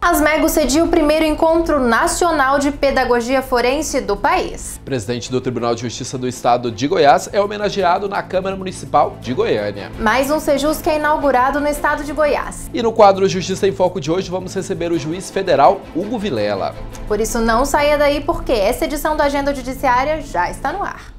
Asmego cedia o primeiro encontro nacional de pedagogia forense do país. O presidente do Tribunal de Justiça do Estado de Goiás é homenageado na Câmara Municipal de Goiânia. Mais um Sejusc é inaugurado no estado de Goiás. E no quadro Justiça em Foco de hoje vamos receber o juiz federal Hugo Vilela. Por isso não saia daí porque essa edição da Agenda Judiciária já está no ar.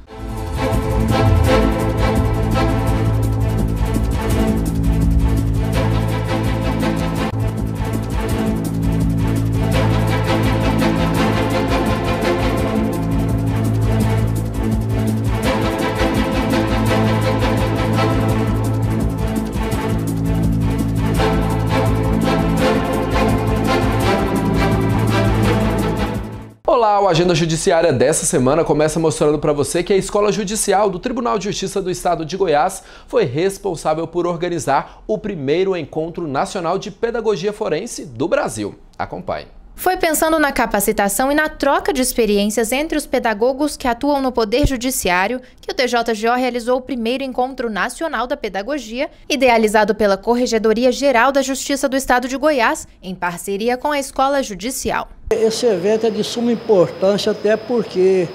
Olá, o Agenda Judiciária dessa semana começa mostrando para você que a Escola Judicial do Tribunal de Justiça do Estado de Goiás foi responsável por organizar o primeiro encontro nacional de pedagogia forense do Brasil. Acompanhe. Foi pensando na capacitação e na troca de experiências entre os pedagogos que atuam no Poder Judiciário que o TJGO realizou o primeiro Encontro Nacional da Pedagogia, idealizado pela Corregedoria Geral da Justiça do Estado de Goiás, em parceria com a Escola Judicial. Esse evento é de suma importância até porque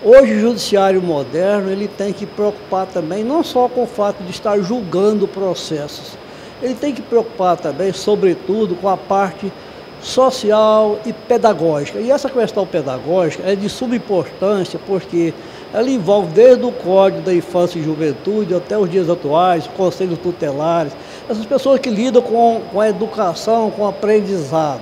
hoje o judiciário moderno ele tem que preocupar também não só com o fato de estar julgando processos, ele tem que preocupar também, sobretudo, com a parte social e pedagógica. E essa questão pedagógica é de suma importância porque ela envolve desde o Código da Infância e Juventude até os dias atuais, conselhos tutelares, essas pessoas que lidam com a educação, com o aprendizado.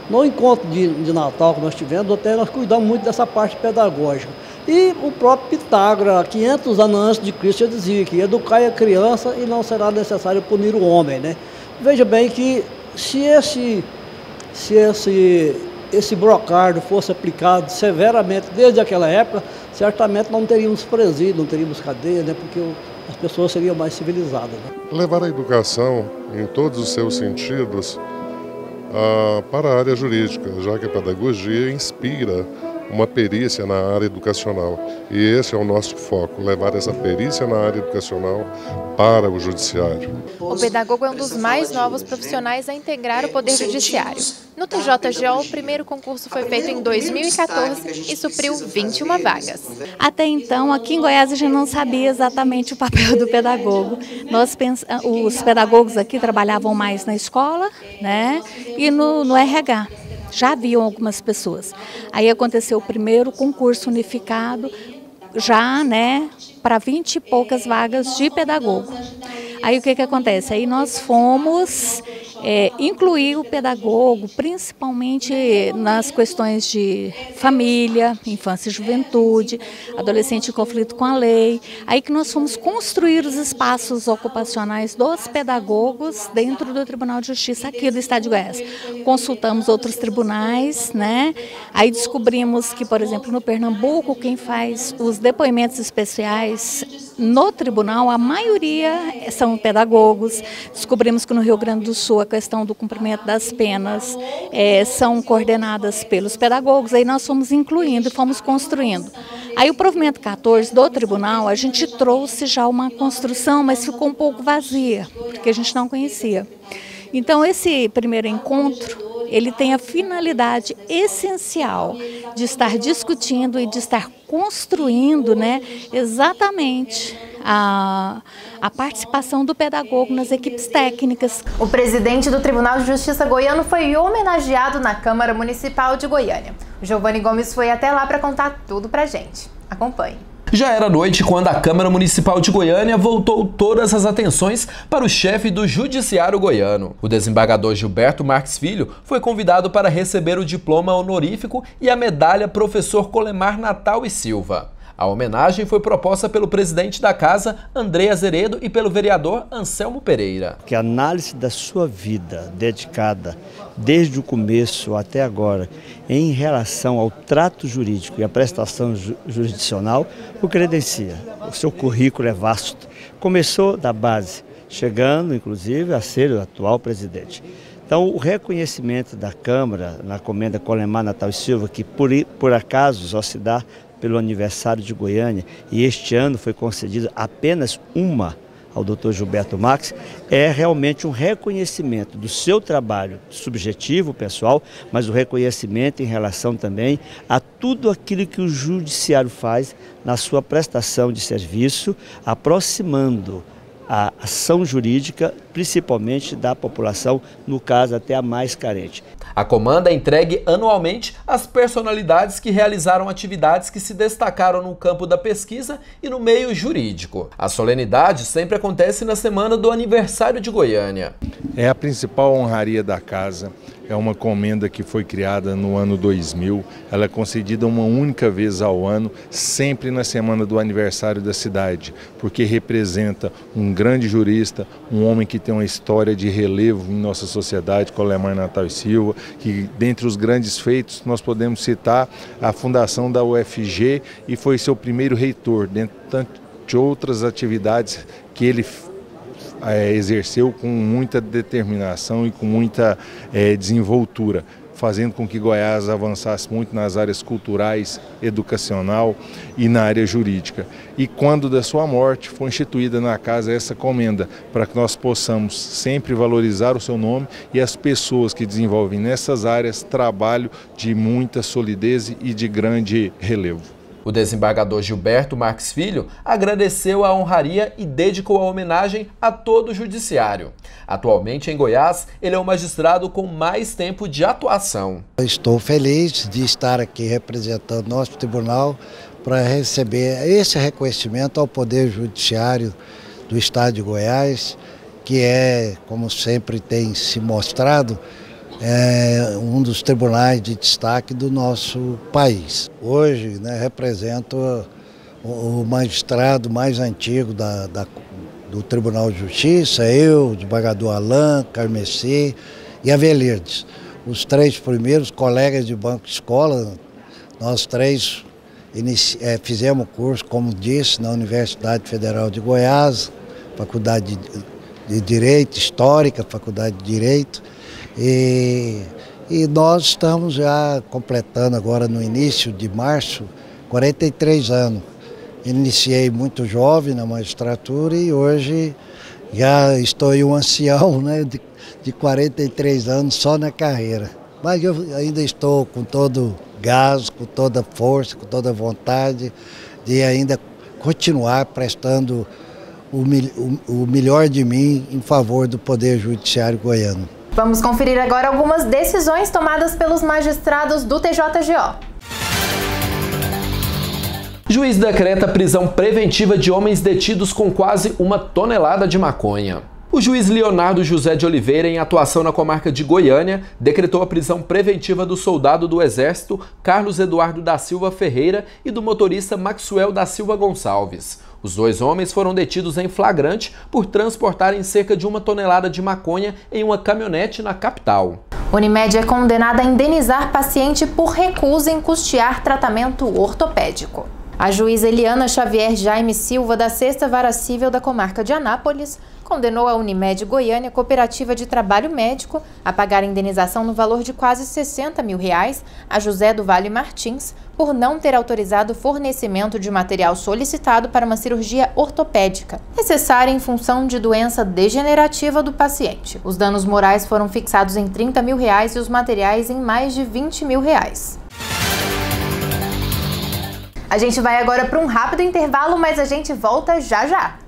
No encontro de Natal que nós tivemos, até nós cuidamos muito dessa parte pedagógica. E o próprio Pitágoras, 500 anos antes de Cristo, dizia que educai a criança e não será necessário punir o homem, né? Veja bem que se esse brocardo fosse aplicado severamente desde aquela época, certamente não teríamos presídio, não teríamos cadeia, né? Porque as pessoas seriam mais civilizadas. Né? Levar a educação em todos os seus sentidos para a área jurídica, já que a pedagogia inspira uma perícia na área educacional. E esse é o nosso foco, levar essa perícia na área educacional para o judiciário. O pedagogo é um dos mais novos profissionais a integrar o Poder Judiciário. No TJGO, o primeiro concurso foi feito em 2014 e supriu 21 vagas. Até então, aqui em Goiás, a gente não sabia exatamente o papel do pedagogo. Os pedagogos aqui trabalhavam mais na escola, né, e no RH. Já haviam algumas pessoas. Aí aconteceu o primeiro concurso unificado, já, né, para 20 e poucas vagas de pedagogo. Aí o que acontece? Aí nós fomos incluir o pedagogo, principalmente nas questões de família, infância e juventude, adolescente em conflito com a lei. Aí que nós fomos construir os espaços ocupacionais dos pedagogos dentro do Tribunal de Justiça aqui do Estado de Goiás. Consultamos outros tribunais, né? Aí descobrimos que, por exemplo, no Pernambuco, quem faz os depoimentos especiais no tribunal, a maioria são pedagogos. Descobrimos que no Rio Grande do Sul a questão do cumprimento das penas são coordenadas pelos pedagogos. Aí nós fomos incluindo e fomos construindo. Aí o provimento 14 do tribunal, a gente trouxe já uma construção, mas ficou um pouco vazia, porque a gente não conhecia. Então esse primeiro encontro, ele tem a finalidade essencial de estar discutindo e de estar construindo, né, exatamente a participação do pedagogo nas equipes técnicas. O presidente do Tribunal de Justiça goiano foi homenageado na Câmara Municipal de Goiânia. Giovanni Gomes foi até lá para contar tudo pra gente. Acompanhe. Já era noite quando a Câmara Municipal de Goiânia voltou todas as atenções para o chefe do Judiciário goiano. O desembargador Gilberto Marques Filho foi convidado para receber o diploma honorífico e a medalha Professor Colemar Natal e Silva. A homenagem foi proposta pelo presidente da Casa, André Azeredo, e pelo vereador Anselmo Pereira. Que a análise da sua vida dedicada, desde o começo até agora, em relação ao trato jurídico e à prestação jurisdicional, o credencia. O seu currículo é vasto. Começou da base, chegando, inclusive, a ser o atual presidente. Então, o reconhecimento da Câmara na Comenda Colemar Natal e Silva, que por acaso só se dá pelo aniversário de Goiânia, e este ano foi concedida apenas uma ao Dr. Gilberto Marques, é realmente um reconhecimento do seu trabalho subjetivo, pessoal, mas o reconhecimento em relação também a tudo aquilo que o judiciário faz na sua prestação de serviço, aproximando a ação jurídica, principalmente da população, no caso até a mais carente. A comanda é entregue anualmente às personalidades que realizaram atividades que se destacaram no campo da pesquisa e no meio jurídico. A solenidade sempre acontece na semana do aniversário de Goiânia. É a principal honraria da casa. É uma comenda que foi criada no ano 2000. Ela é concedida uma única vez ao ano, sempre na semana do aniversário da cidade, porque representa um grande jurista, um homem que tem uma história de relevo em nossa sociedade, Colemar Natal e Silva, que dentre os grandes feitos nós podemos citar a fundação da UFG e foi seu primeiro reitor, dentre tantas outras atividades que ele exerceu com muita determinação e com muita desenvoltura, fazendo com que Goiás avançasse muito nas áreas culturais, educacional e na área jurídica. E quando da sua morte foi instituída na casa essa comenda, para que nós possamos sempre valorizar o seu nome e as pessoas que desenvolvem nessas áreas trabalho de muita solidez e de grande relevo. O desembargador Gilberto Marques Filho agradeceu a honraria e dedicou a homenagem a todo o judiciário. Atualmente, em Goiás, ele é o magistrado com mais tempo de atuação. Eu estou feliz de estar aqui representando nosso tribunal para receber esse reconhecimento ao Poder Judiciário do Estado de Goiás, que é, como sempre tem se mostrado, um dos tribunais de destaque do nosso país. Hoje, represento o magistrado mais antigo do Tribunal de Justiça, eu, o desembargador Alain, Carmeci e Avelerdes. Os três primeiros colegas de banco de escola, nós três fizemos curso, como disse, na Universidade Federal de Goiás, Faculdade de Direito, Histórica, Faculdade de Direito. E nós estamos já completando agora no início de março 43 anos. Iniciei muito jovem na magistratura e hoje já estou um ancião, de 43 anos só na carreira. Mas eu ainda estou com todo gás, com toda força, com toda vontade de ainda continuar prestando o melhor de mim em favor do Poder Judiciário goiano. Vamos conferir agora algumas decisões tomadas pelos magistrados do TJGO. Juiz decreta prisão preventiva de homens detidos com quase 1 tonelada de maconha. O juiz Leonardo José de Oliveira, em atuação na comarca de Goiânia, decretou a prisão preventiva do soldado do Exército Carlos Eduardo da Silva Ferreira e do motorista Maxwell da Silva Gonçalves. Os dois homens foram detidos em flagrante por transportarem cerca de 1 tonelada de maconha em uma caminhonete na capital. Unimed é condenada a indenizar paciente por recusa em custear tratamento ortopédico. A juíza Eliana Xavier Jaime Silva, da 6ª Vara Cível da comarca de Anápolis, condenou a Unimed Goiânia Cooperativa de Trabalho Médico a pagar indenização no valor de quase R$60 mil a José do Vale Martins por não ter autorizado o fornecimento de material solicitado para uma cirurgia ortopédica, necessária em função de doença degenerativa do paciente. Os danos morais foram fixados em R$30 mil e os materiais em mais de R$20 mil. A gente vai agora para um rápido intervalo, mas a gente volta já já.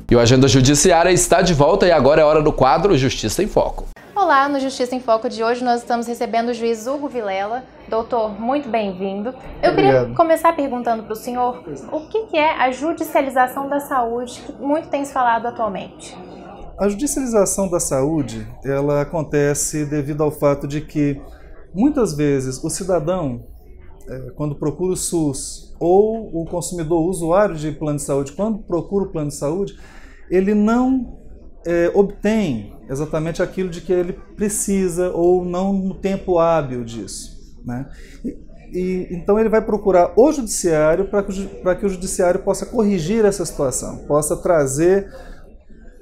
E o Agenda Judiciária está de volta e agora é hora do quadro Justiça em Foco. Olá, no Justiça em Foco de hoje nós estamos recebendo o juiz Hugo Vilela. Doutor, muito bem-vindo. Eu queria começar perguntando para o senhor o que é a judicialização da saúde, que muito tem se falado atualmente. A judicialização da saúde, ela acontece devido ao fato de que, muitas vezes, o cidadão, quando procura o SUS, ou o consumidor, o usuário de plano de saúde, quando procura o plano de saúde, ele não obtém exatamente aquilo de que ele precisa, ou não no tempo hábil disso, né? Então ele vai procurar o judiciário para que o judiciário possa corrigir essa situação, possa trazer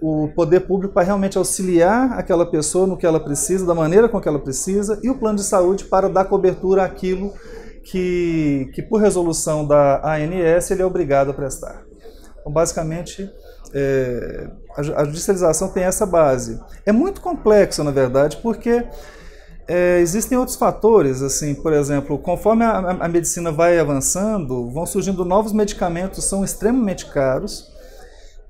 o poder público para realmente auxiliar aquela pessoa no que ela precisa, da maneira com que ela precisa, e o plano de saúde para dar cobertura àquilo que por resolução da ANS ele é obrigado a prestar. Então, basicamente, a judicialização tem essa base. É muito complexo, na verdade, porque existem outros fatores, assim, por exemplo, conforme a medicina vai avançando, vão surgindo novos medicamentos, são extremamente caros,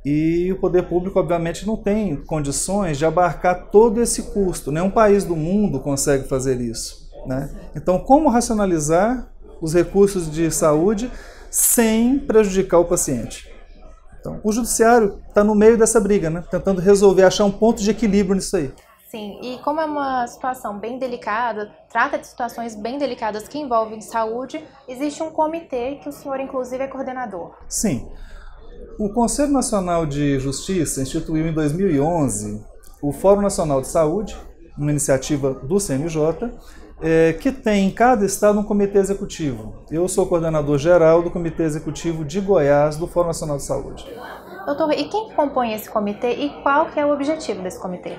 e o poder público, obviamente, não tem condições de abarcar todo esse custo. Nenhum país do mundo consegue fazer isso, né? Então, como racionalizar os recursos de saúde sem prejudicar o paciente? Então, o judiciário está no meio dessa briga, né? Tentando resolver, achar um ponto de equilíbrio nisso aí. Sim, e como é uma situação bem delicada, trata de situações bem delicadas que envolvem saúde, existe um comitê que o senhor, inclusive, é coordenador. Sim. O Conselho Nacional de Justiça instituiu em 2011 o Fórum Nacional de Saúde, uma iniciativa do CNJ, que tem em cada estado um comitê executivo. Eu sou coordenador geral do Comitê Executivo de Goiás do Fórum Nacional de Saúde. Doutor, e quem compõe esse comitê e qual que é o objetivo desse comitê?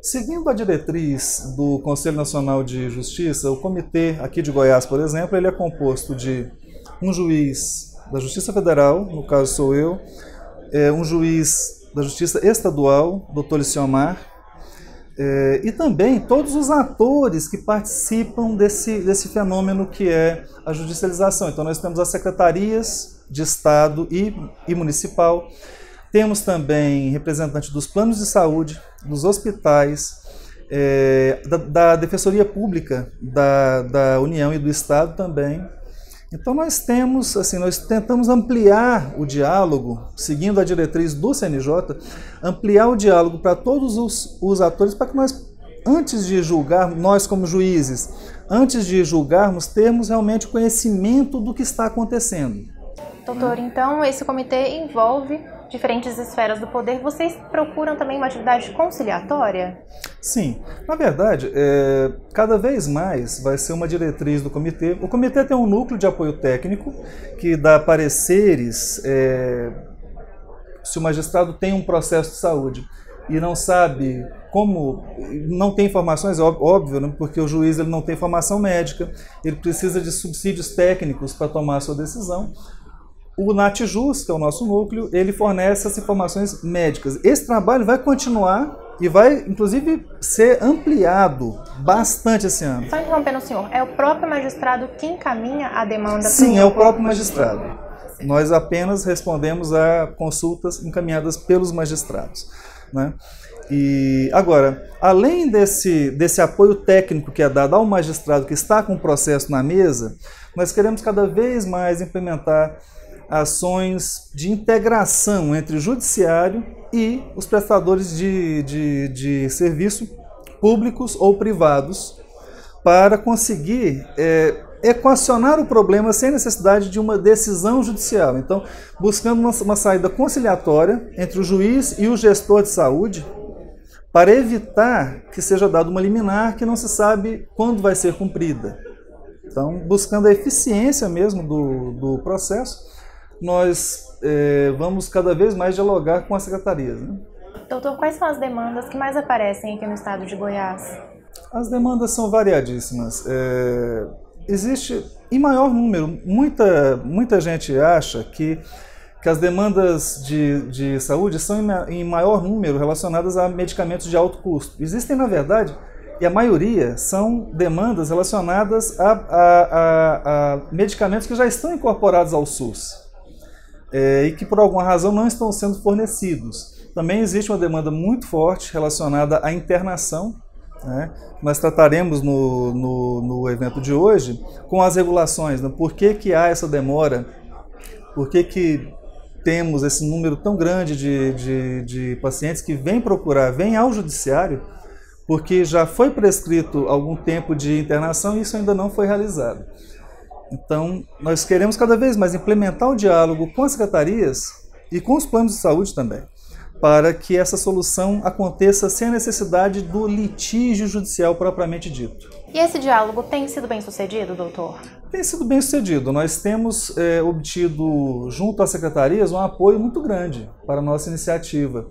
Seguindo a diretriz do Conselho Nacional de Justiça, o comitê aqui de Goiás, por exemplo, ele é composto de um juiz da Justiça Federal, no caso sou eu, um juiz da Justiça Estadual, doutor Liciomar, e também todos os atores que participam desse fenômeno que é a judicialização. Então nós temos as secretarias de Estado e municipal, temos também representantes dos planos de saúde, dos hospitais, da Defensoria Pública da União e do Estado também. Então nós temos, assim, nós tentamos ampliar o diálogo, seguindo a diretriz do CNJ, ampliar o diálogo para todos os atores, para que nós, antes de julgar, nós como juízes, antes de julgarmos, termos realmente conhecimento do que está acontecendo. Doutor, então esse comitê envolve diferentes esferas do poder. Vocês procuram também uma atividade conciliatória? Sim, na verdade, cada vez mais vai ser uma diretriz do comitê. O comitê tem um núcleo de apoio técnico que dá pareceres se o magistrado tem um processo de saúde e não sabe como, não tem informações, óbvio, né? Porque o juiz ele não tem formação médica, ele precisa de subsídios técnicos para tomar a sua decisão. O NatJus, que é o nosso núcleo, ele fornece as informações médicas. Esse trabalho vai continuar e vai, inclusive, ser ampliado bastante esse ano. Só interrompendo o senhor, é o próprio magistrado que encaminha a demanda? Sim, é o próprio magistrado. Nós apenas respondemos a consultas encaminhadas pelos magistrados, né? E agora, além desse apoio técnico que é dado ao magistrado que está com o processo na mesa, nós queremos cada vez mais implementar ações de integração entre o judiciário e os prestadores de serviço públicos ou privados para conseguir equacionar o problema sem necessidade de uma decisão judicial. Então, buscando uma saída conciliatória entre o juiz e o gestor de saúde para evitar que seja dada uma liminar que não se sabe quando vai ser cumprida. Então, buscando a eficiência mesmo do processo, nós vamos cada vez mais dialogar com as secretarias, né? Doutor, quais são as demandas que mais aparecem aqui no estado de Goiás? As demandas são variadíssimas. Existe, em maior número, muita gente acha que as demandas de saúde são em maior número relacionadas a medicamentos de alto custo. Existem, na verdade, e a maioria são demandas relacionadas a medicamentos que já estão incorporados ao SUS. E que por alguma razão não estão sendo fornecidos. Também existe uma demanda muito forte relacionada à internação, né? Nós trataremos no evento de hoje com as regulações, né? Por que há essa demora, por que temos esse número tão grande de pacientes que vêm ao judiciário, porque já foi prescrito algum tempo de internação e isso ainda não foi realizado. Então, nós queremos cada vez mais implementar o diálogo com as secretarias e com os planos de saúde também, para que essa solução aconteça sem a necessidade do litígio judicial propriamente dito. E esse diálogo tem sido bem sucedido, doutor? Tem sido bem sucedido. Nós temos obtido, junto às secretarias, um apoio muito grande para a nossa iniciativa.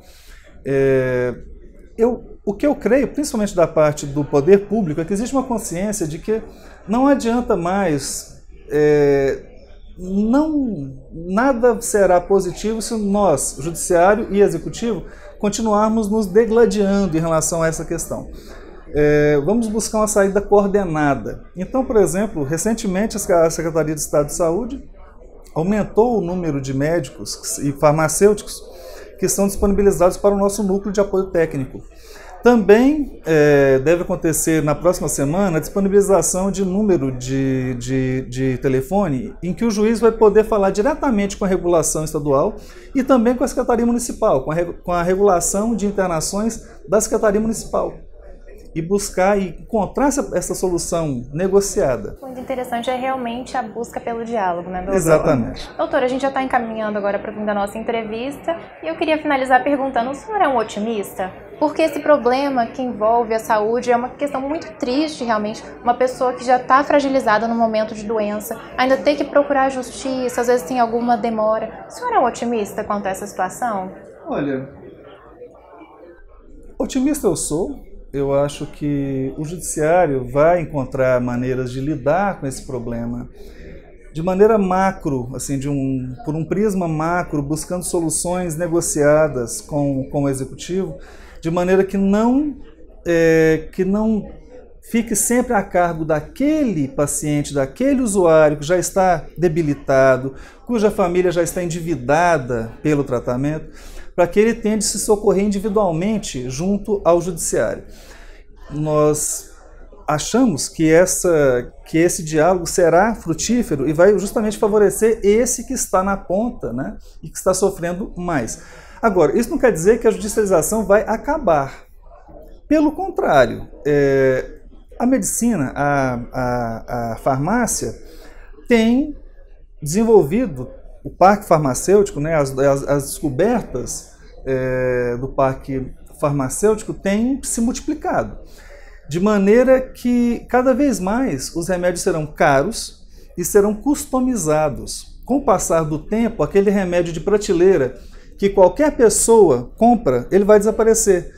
O que eu creio, principalmente da parte do poder público, é que existe uma consciência de que não adianta mais, nada será positivo se nós, judiciário e executivo, continuarmos nos degladiando em relação a essa questão. Vamos buscar uma saída coordenada. Então, por exemplo, recentemente a Secretaria de Estado de Saúde aumentou o número de médicos e farmacêuticos que são disponibilizados para o nosso núcleo de apoio técnico. Também deve acontecer na próxima semana a disponibilização de número de telefone em que o juiz vai poder falar diretamente com a regulação estadual e também com a Secretaria Municipal, com a regulação de internações da Secretaria Municipal. E buscar e encontrar essa solução negociada. Muito interessante é realmente a busca pelo diálogo, né, doutor? Exatamente. Doutor, a gente já está encaminhando agora para o fim da nossa entrevista e eu queria finalizar perguntando, o senhor é um otimista? Porque esse problema que envolve a saúde é uma questão muito triste, realmente. Uma pessoa que já está fragilizada no momento de doença, ainda tem que procurar a justiça, às vezes tem alguma demora. O senhor é um otimista quanto a essa situação? Olha, otimista eu sou. Eu acho que o judiciário vai encontrar maneiras de lidar com esse problema de maneira macro, assim, por um prisma macro, buscando soluções negociadas com o executivo, de maneira que não fique sempre a cargo daquele paciente, daquele usuário que já está debilitado, cuja família já está endividada pelo tratamento, para que ele tenha de se socorrer individualmente junto ao judiciário. Nós achamos que esse diálogo será frutífero e vai justamente favorecer esse que está na ponta, né, e que está sofrendo mais. Agora, isso não quer dizer que a judicialização vai acabar. Pelo contrário, a medicina, a farmácia tem desenvolvido o parque farmacêutico, né, as descobertas do parque farmacêutico têm se multiplicado, de maneira que cada vez mais os remédios serão caros e serão customizados. Com o passar do tempo, aquele remédio de prateleira que qualquer pessoa compra, ele vai desaparecer.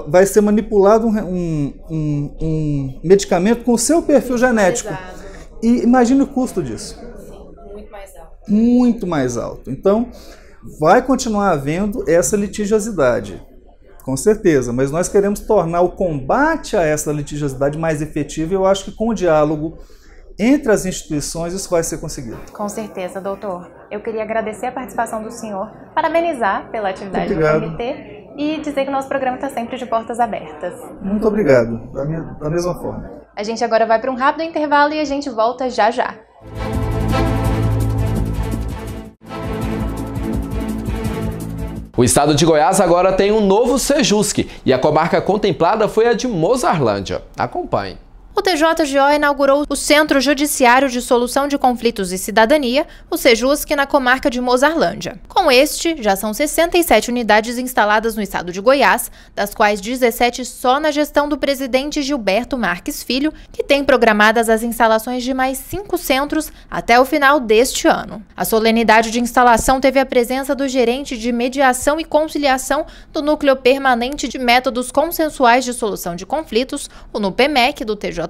Vai ser manipulado um medicamento com o seu perfil genético. E imagine o custo disso. Muito mais alto. Então, vai continuar havendo essa litigiosidade, com certeza, mas nós queremos tornar o combate a essa litigiosidade mais efetivo e eu acho que com o diálogo entre as instituições isso vai ser conseguido. Com certeza, doutor. Eu queria agradecer a participação do senhor, parabenizar pela atividade do comitê e dizer que o nosso programa está sempre de portas abertas. Muito obrigado, da mesma forma. A gente agora vai para um rápido intervalo e a gente volta já já. O estado de Goiás agora tem um novo Sejusc e a comarca contemplada foi a de Mozarlândia. Acompanhe. O TJGO inaugurou o Centro Judiciário de Solução de Conflitos e Cidadania, o Sejusc, na comarca de Mozarlândia. Com este, já são 67 unidades instaladas no estado de Goiás, das quais 17 só na gestão do presidente Gilberto Marques Filho, que tem programadas as instalações de mais 5 centros até o final deste ano. A solenidade de instalação teve a presença do gerente de Mediação e Conciliação do Núcleo Permanente de Métodos Consensuais de Solução de Conflitos, o NUPEMEC, do TJGO,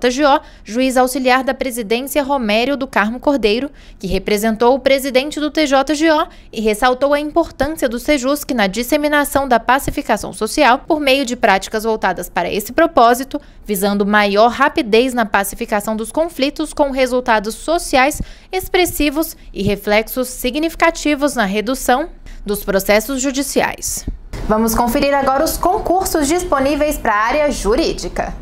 juiz auxiliar da presidência Romério do Carmo Cordeiro, que representou o presidente do TJGO e ressaltou a importância do Sejusc na disseminação da pacificação social por meio de práticas voltadas para esse propósito, visando maior rapidez na pacificação dos conflitos com resultados sociais expressivos e reflexos significativos na redução dos processos judiciais. Vamos conferir agora os concursos disponíveis para a área jurídica.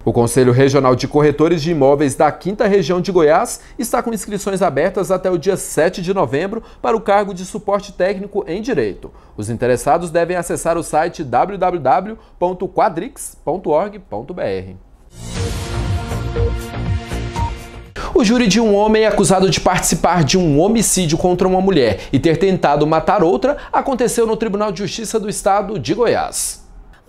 O Conselho Regional de Corretores de Imóveis da 5ª Região de Goiás está com inscrições abertas até o dia 7 de novembro para o cargo de suporte técnico em Direito. Os interessados devem acessar o site www.quadrix.org.br. O júri de um homem acusado de participar de um homicídio contra uma mulher e ter tentado matar outra aconteceu no Tribunal de Justiça do Estado de Goiás.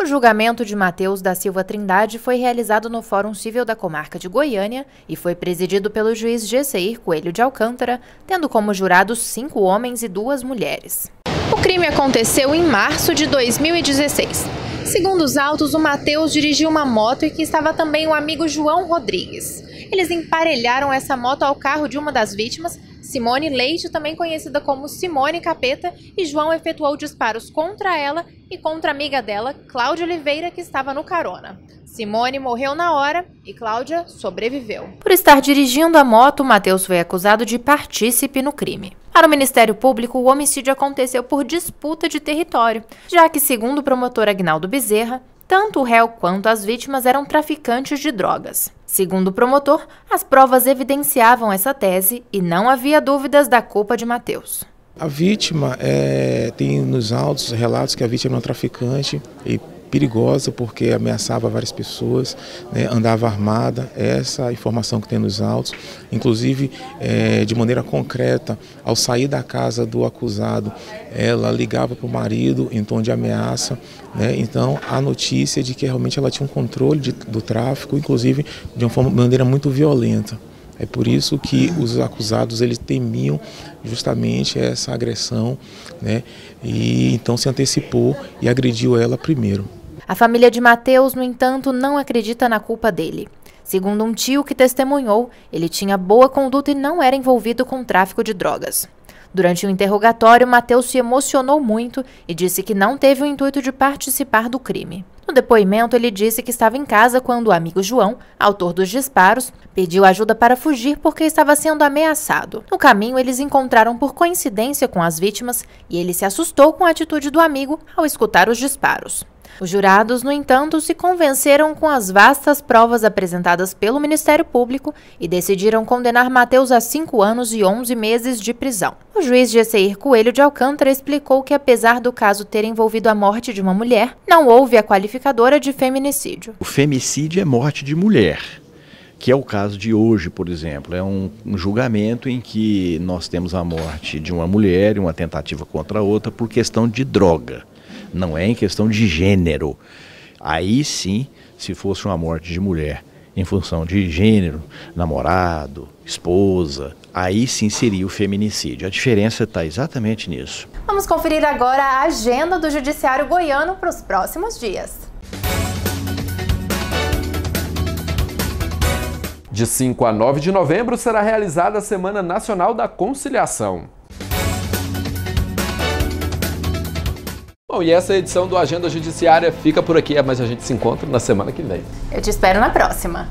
O julgamento de Mateus da Silva Trindade foi realizado no Fórum Civil da Comarca de Goiânia e foi presidido pelo juiz Gesseir Coelho de Alcântara, tendo como jurados 5 homens e 2 mulheres. O crime aconteceu em março de 2016. Segundo os autos, o Matheus dirigiu uma moto e que estava também o amigo João Rodrigues. Eles emparelharam essa moto ao carro de uma das vítimas, Simone Leite, também conhecida como Simone Capeta, e João efetuou disparos contra ela e contra a amiga dela, Cláudia Oliveira, que estava no carona. Simone morreu na hora e Cláudia sobreviveu. Por estar dirigindo a moto, Matheus foi acusado de partícipe no crime. Para o Ministério Público, o homicídio aconteceu por disputa de território, já que, segundo o promotor Agnaldo Bezerra, tanto o réu quanto as vítimas eram traficantes de drogas. Segundo o promotor, as provas evidenciavam essa tese e não havia dúvidas da culpa de Matheus. A vítima tem nos autos relatos que a vítima era uma traficante e perigosa porque ameaçava várias pessoas, né, andava armada, essa é a informação que tem nos autos. Inclusive, de maneira concreta, ao sair da casa do acusado, ela ligava para o marido em tom de ameaça, né, então a notícia de que realmente ela tinha um controle do tráfico, inclusive de uma maneira muito violenta. É por isso que os acusados eles temiam justamente essa agressão, né, e então se antecipou e agrediu ela primeiro. A família de Matheus, no entanto, não acredita na culpa dele. Segundo um tio que testemunhou, ele tinha boa conduta e não era envolvido com tráfico de drogas. Durante o interrogatório, Matheus se emocionou muito e disse que não teve o intuito de participar do crime. No depoimento, ele disse que estava em casa quando o amigo João, autor dos disparos, pediu ajuda para fugir porque estava sendo ameaçado. No caminho, eles encontraram por coincidência com as vítimas e ele se assustou com a atitude do amigo ao escutar os disparos. Os jurados, no entanto, se convenceram com as vastas provas apresentadas pelo Ministério Público e decidiram condenar Matheus a 5 anos e 11 meses de prisão. O juiz Gesseir Coelho de Alcântara explicou que, apesar do caso ter envolvido a morte de uma mulher, não houve a qualificadora de feminicídio. O femicídio é morte de mulher, que é o caso de hoje, por exemplo. É um julgamento em que nós temos a morte de uma mulher e uma tentativa contra a outra por questão de droga. Não é em questão de gênero. Aí sim, se fosse uma morte de mulher em função de gênero, namorado, esposa, aí sim seria o feminicídio. A diferença está exatamente nisso. Vamos conferir agora a agenda do Judiciário Goiano para os próximos dias. De 5 a 9 de novembro será realizada a Semana Nacional da Conciliação. Bom, e essa edição do Agenda Judiciária fica por aqui, mas a gente se encontra na semana que vem. Eu te espero na próxima.